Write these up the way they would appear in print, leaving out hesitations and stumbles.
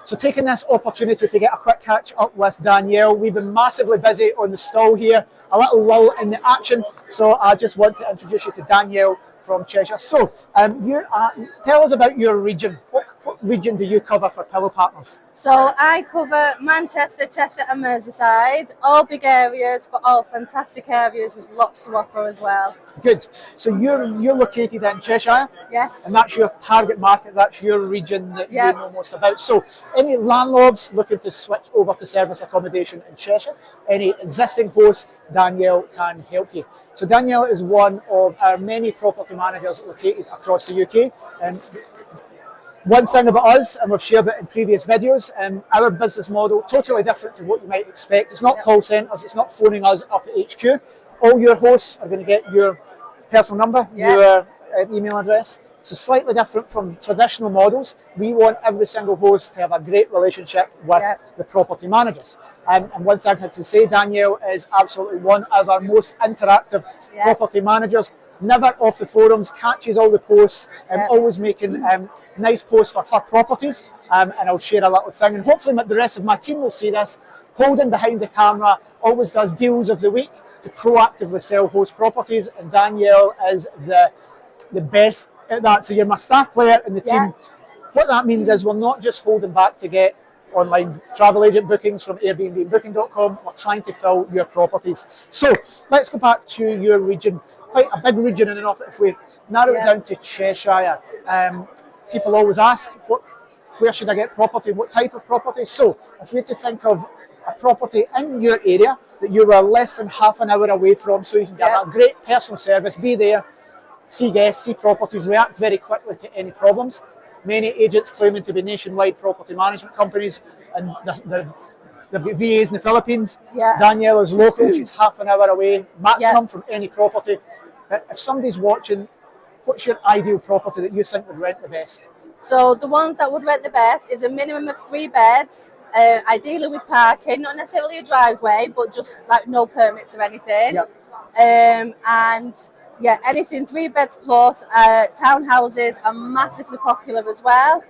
So taking this opportunity to get a quick catch up with Danielle. We've been massively busy on the stall here, a little lull in the action. So I just want to introduce you to Danielle from Cheshire. So tell us about your region. What region do you cover for Pillow Partners? So I cover Manchester, Cheshire and Merseyside, all big areas, but all fantastic areas with lots to offer as well. Good. So you're located in Cheshire? Yes. And that's your target market, that's your region that you know most about. So any landlords looking to switch over to service accommodation in Cheshire, any existing hosts, Danielle can help you. So Danielle is one of our many property managers located across the UK. And one thing about us, and we've shared it in previous videos, our business model, totally different to what you might expect. It's not call centres, it's not phoning us up at HQ. All your hosts are going to get your personal number, your email address. So slightly different from traditional models. We want every single host to have a great relationship with the property managers. And one thing I can say, Danielle is absolutely one of our most interactive property managers. Never off the forums, catches all the posts, always making nice posts for her properties. And I'll share a little thing. And hopefully the rest of my team will see this. Holding behind the camera, always does deals of the week to proactively sell host properties. And Danielle is the best at that. So you're my star player in the team. What that means is we're not just holding back to get online travel agent bookings from Airbnb and Booking.com. We're trying to fill your properties. So let's go back to your region. Quite a big region enough. If we narrow it down to Cheshire, people always ask, where should I get property? What type of property? So if we had to think of a property in your area that you were less than half an hour away from, so you can get a great personal service, be there, see guests, see properties, react very quickly to any problems. Many agents claiming to be nationwide property management companies, and the VAs in the Philippines. Danielle is local, she's half an hour away maximum from any property. If somebody's watching, what's your ideal property that you think would rent the best? So the ones that would rent the best is a minimum of 3 beds, ideally with parking, not necessarily a driveway, but just like no permits or anything. And anything 3 beds plus. Townhouses are massively popular as well.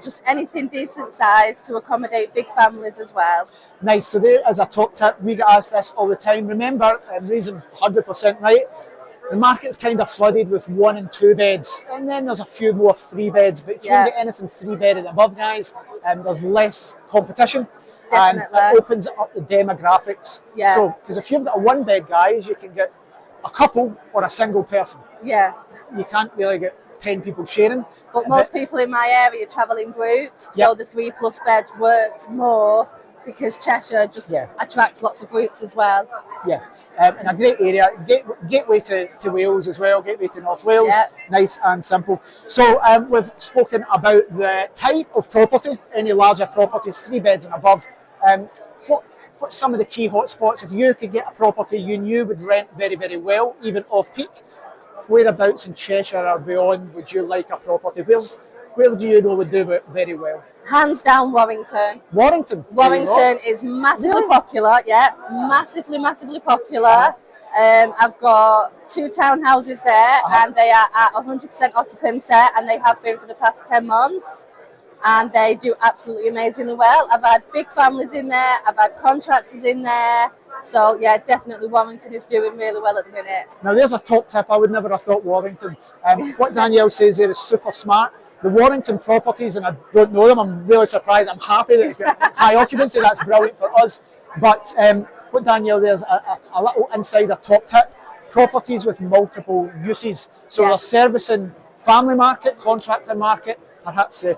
Just anything decent size to accommodate big families as well. Nice. So there is a top tip. We get asked this all the time. Remember, reason 100% right, the market's kind of flooded with 1 and 2 beds, and then there's a few more 3 beds. But if you can get anything 3 bed and above, guys, there's less competition. And it opens up the demographics. So, because if you've got a 1 bed, guys, you can get a couple or a single person. You can't really get 10 people sharing. But most people in my area travel in groups, so the 3+ beds works more because Cheshire just attracts lots of groups as well. And a great area, gateway to Wales as well, gateway to North Wales, nice and simple. So we've spoken about the type of property, any larger properties, 3 beds and above. What's some of the key hotspots? If you could get a property you knew would rent very, very well, even off-peak, whereabouts in Cheshire or beyond would you like a property? Where do you know would do very well? Hands down, Warrington. Warrington is massively popular, massively popular. I've got 2 townhouses there, and they are at 100% occupancy, and they have been for the past 10 months. And they do absolutely amazingly well. I've had big families in there, I've had contractors in there. So definitely Warrington is doing really well at the minute. Now there's a top tip. I would never have thought Warrington. What Danielle says there is super smart. The Warrington properties, and I don't know them, I'm really surprised. I'm happy that it's got high occupancy. That's brilliant for us. But what Danielle, there's a little insider top tip. Properties with multiple uses. So they're servicing family market, contractor market, perhaps a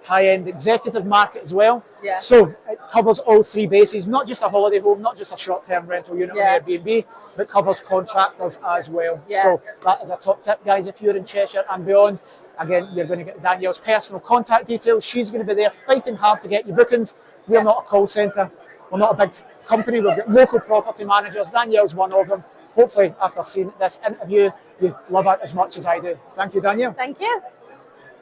high-end executive market as well. So it covers all 3 bases, not just a holiday home, not just a short-term rental unit on Airbnb, but covers contractors as well. So that is a top tip, guys. If you're in Cheshire and beyond, again, you're going to get Danielle's personal contact details. She's going to be there fighting hard to get you bookings. We're not a call centre. We're not a big company. We've got local property managers. Danielle's one of them. Hopefully, after seeing this interview, you love it as much as I do. Thank you, Danielle. Thank you.